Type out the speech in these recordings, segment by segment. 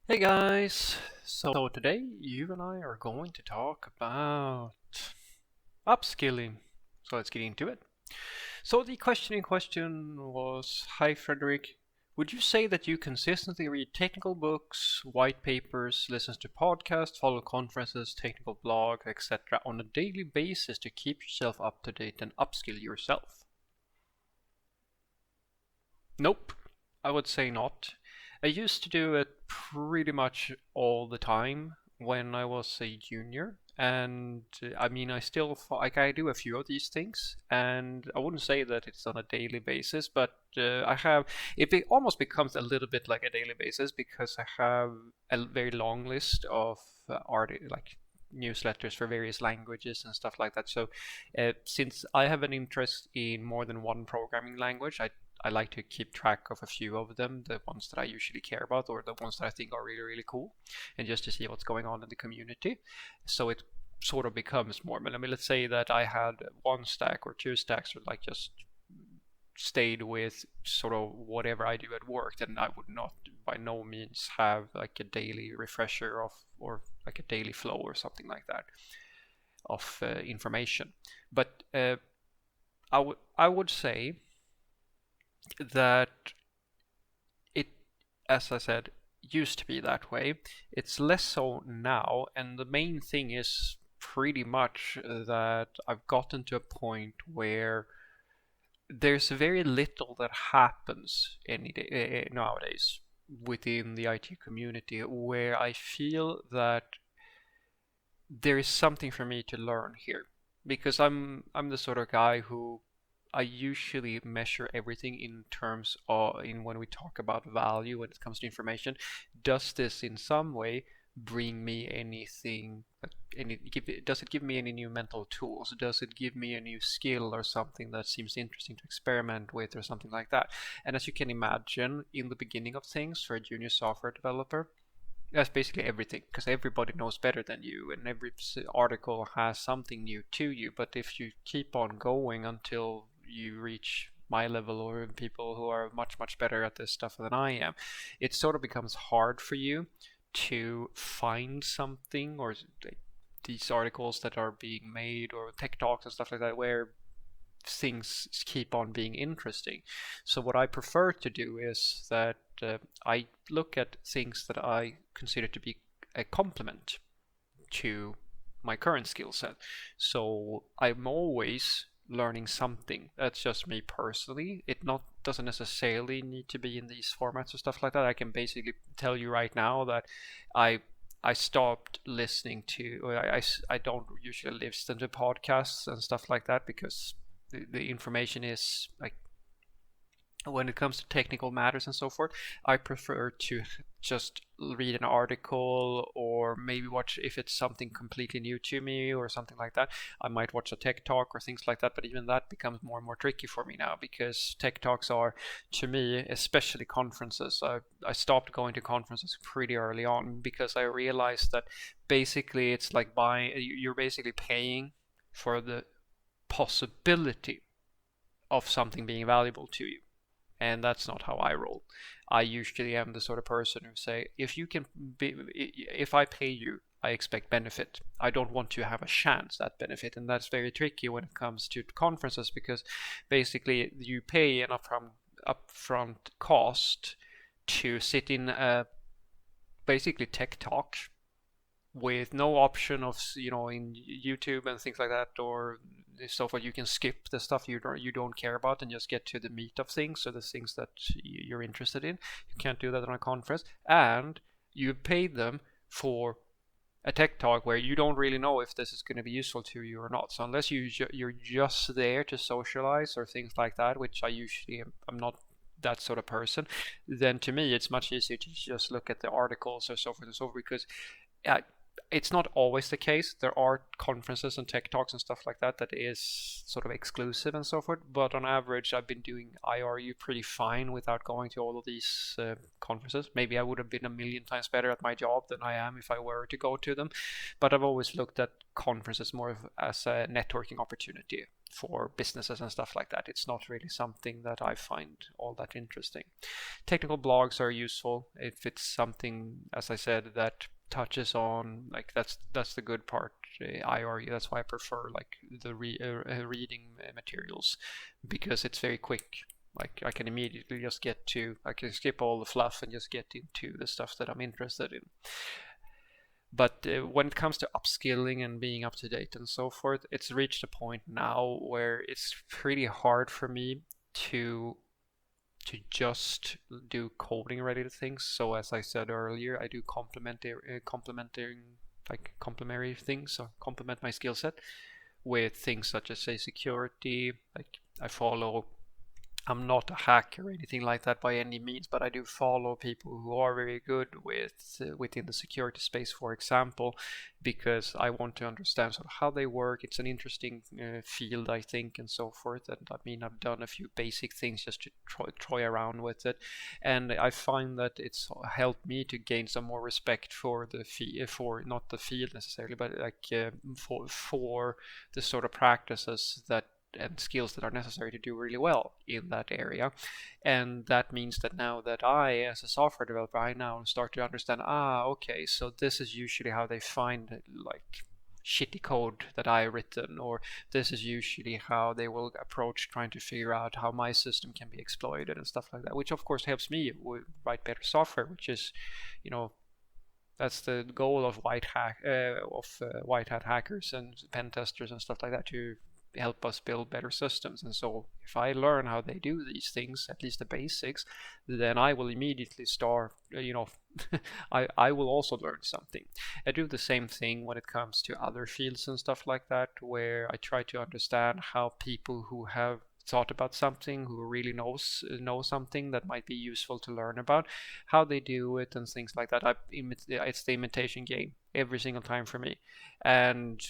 Hey guys! So today you and I are going to talk about upskilling. So let's get into it. So the question in question was, hi Frederick, would you say that you consistently read technical books, white papers, listen to podcasts, follow conferences, technical blogs, etc. on a daily basis to keep yourself up to date and upskill yourself? Nope, I would say not. I used to do it pretty much all the time when I was a junior, and I mean, like I do a few of these things, and I wouldn't say that it's on a daily basis, but I have almost becomes a little bit like a daily basis because I have a very long list of like newsletters for various languages and stuff like that. So, since I have an interest in more than one programming language, I like to keep track of a few of them, the ones that I usually care about or the ones that I think are really, really cool, and just to see what's going on in the community. So it sort of becomes more. I mean, let's say that I had one stack or two stacks, or like just stayed with sort of whatever I do at work, then I would not by no means have like a daily refresher of or like a daily flow or something like that of information. But I would say that it, as I said, used to be that way. It's less so now, and the main thing is pretty much that I've gotten to a point where there's very little that happens any day nowadays within the IT community where I feel that there is something for me to learn here because I'm the sort of guy who I usually measure everything in terms of in when we talk about value when it comes to information. Does this in some way bring me anything? Does it give me any new mental tools? Does it give me a new skill or something that seems interesting to experiment with or something like that? And as you can imagine, in the beginning of things for a junior software developer, that's basically everything because everybody knows better than you and every article has something new to you. But if you keep on going until you reach my level or people who are much, much better at this stuff than I am, it sort of becomes hard for you to find something or these articles that are being made or tech talks and stuff like that where things keep on being interesting. So what I prefer to do is that I look at things that I consider to be a complement to my current skill set. So I'm always learning something. That's just me personally. It not doesn't necessarily need to be in these formats or stuff like that. I can basically tell you right now that I I stopped listening to. I don't usually listen to podcasts and stuff like that because the information is like when it comes to technical matters and so forth, I prefer to just read an article or maybe watch if it's something completely new to me or something like that. I might watch a tech talk or things like that, but even that becomes more and more tricky for me now because tech talks are, to me, especially conferences. I stopped going to conferences pretty early on because I realized that basically it's like you're basically paying for the possibility of something being valuable to you, and that's not how I roll. I usually am the sort of person who say, if I pay you, I expect benefit. I don't want to have a chance at benefit, and that's very tricky when it comes to conferences because basically you pay an upfront cost to sit in a basically tech talk with no option of in YouTube and things like that or so forth. You can skip the stuff you don't care about and just get to the meat of things, or the things that you're interested in. You can't do that on a conference, and you paid them for a tech talk where you don't really know if this is going to be useful to you or not. So unless you're just there to socialize or things like that, which I usually I'm not that sort of person, then to me it's much easier to just look at the articles or so forth and so forth because It's not always the case. There are conferences and tech talks and stuff like that that is sort of exclusive and so forth. But on average, I've been doing IRU pretty fine without going to all of these conferences. Maybe I would have been a million times better at my job than I am if I were to go to them. But I've always looked at conferences more as a networking opportunity for businesses and stuff like that. It's not really something that I find all that interesting. Technical blogs are useful if it's something, as I said, that touches on, like, that's the good part. I argue that's why I prefer like the reading materials, because it's very quick. Like I can immediately just I can skip all the fluff and just get into the stuff that I'm interested in. But when it comes to upskilling and being up to date and so forth, it's reached a point now where it's pretty hard for me to just do coding related things. So as I said earlier, I do complementary things, or complement my skill set with things such as, say, security. Like I'm not a hacker or anything like that by any means, but I do follow people who are very good within the security space, for example, because I want to understand sort of how they work. It's an interesting field, I think, and so forth. And I mean, I've done a few basic things just to try around with it, and I find that it's helped me to gain some more respect for for not the field necessarily, but like for the sort of practices that and skills that are necessary to do really well in that area. And that means that now that I, as a software developer, I now start to understand, okay, so this is usually how they find like shitty code that I've written, or this is usually how they will approach trying to figure out how my system can be exploited and stuff like that, which of course helps me write better software, which is, that's the goal of white hat hackers and pen testers and stuff like that, to help us build better systems. And so if I learn how they do these things, at least the basics, then I will immediately start, I will also learn something. I do the same thing when it comes to other fields and stuff like that, where I try to understand how people who have thought about something, who really know something that might be useful to learn about, how they do it and things like that. It's the imitation game every single time for me. And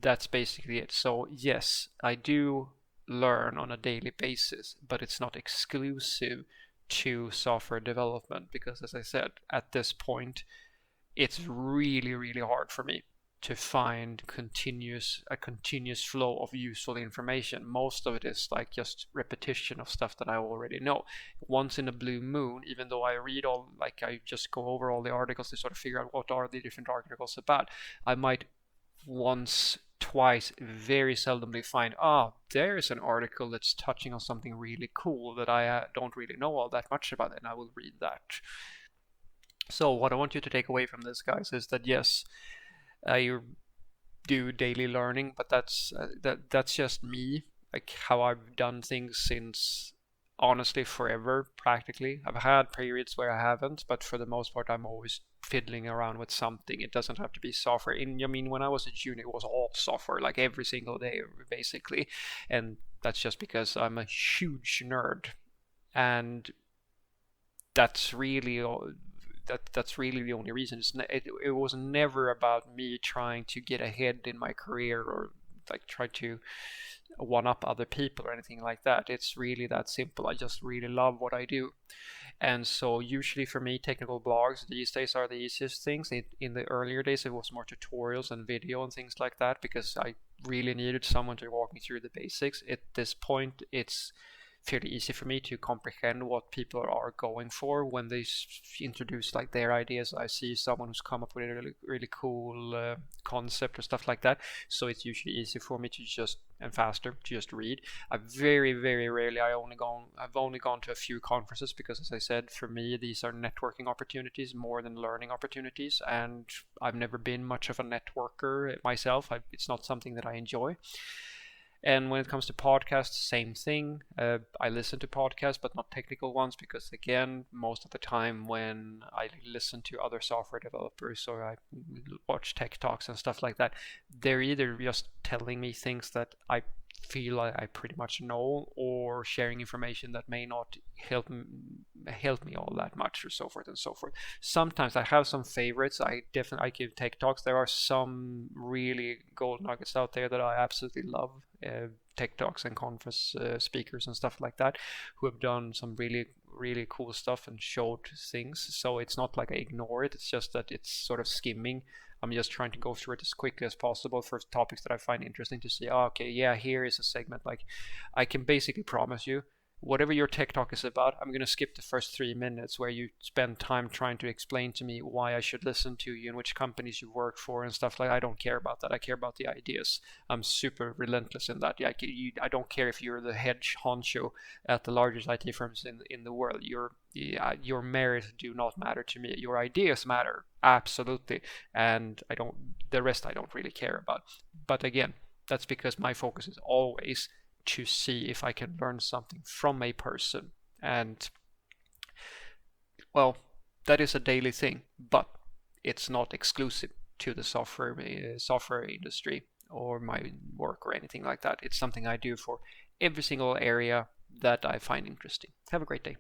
that's basically it. So yes, I do learn on a daily basis, but it's not exclusive to software development, because as I said, at this point, it's really, really hard for me to find a continuous flow of useful information. Most of it is like just repetition of stuff that I already know. Once in a blue moon, even though I just go over all the articles to sort of figure out what are the different articles about, I might once, twice, very seldomly find, there's an article that's touching on something really cool that I don't really know all that much about, and I will read that. So what I want you to take away from this, guys, is that yes, I do daily learning, but that's just me, like how I've done things since, honestly, forever, practically. I've had periods where I haven't, but for the most part, I'm always fiddling around with something. It doesn't have to be software. When I was a junior, it was all software, like every single day, basically. And that's just because I'm a huge nerd. And that's really the only reason. It was never about me trying to get ahead in my career, or like try to one up other people or anything like that. It's really that simple. I just really love what I do. And so usually for me, technical blogs these days are the easiest things. In the earlier days, it was more tutorials and video and things like that, because I really needed someone to walk me through the basics. At this point, it's fairly easy for me to comprehend what people are going for when they introduce like their ideas. I see someone who's come up with a really, really cool concept or stuff like that, so it's usually easy for me to faster to just read. Very, very rarely I've only gone to a few conferences, because as I said, for me these are networking opportunities more than learning opportunities, and I've never been much of a networker myself. It's not something that I enjoy. And when it comes to podcasts, same thing. I listen to podcasts, but not technical ones, because again, most of the time when I listen to other software developers or I watch tech talks and stuff like that, they're either just telling me things that I feel like I pretty much know, or sharing information that may not help me all that much, or so forth and so forth. Sometimes I have some favorites. I give tech talks. There are some really gold nuggets out there that I absolutely love. Tech talks and conference speakers and stuff like that, who have done some really cool stuff and showed things. So it's not like I ignore it. It's just that it's sort of skimming. I'm just trying to go through it as quickly as possible for topics that I find interesting to see. Oh, okay, yeah, here is a segment. Like, I can basically promise you, whatever your tech talk is about, I'm going to skip the first 3 minutes where you spend time trying to explain to me why I should listen to you and which companies you work for and stuff like that. I don't care about that. I care about the ideas. I'm super relentless in that. I don't care if you're the head honcho at the largest IT firms in the world. Your merits do not matter to me. Your ideas matter, absolutely. And the rest I don't really care about. But again, that's because my focus is always to see if I can learn something from a person. And well, that is a daily thing, but it's not exclusive to the software industry or my work or anything like that. It's something I do for every single area that I find interesting. Have a great day.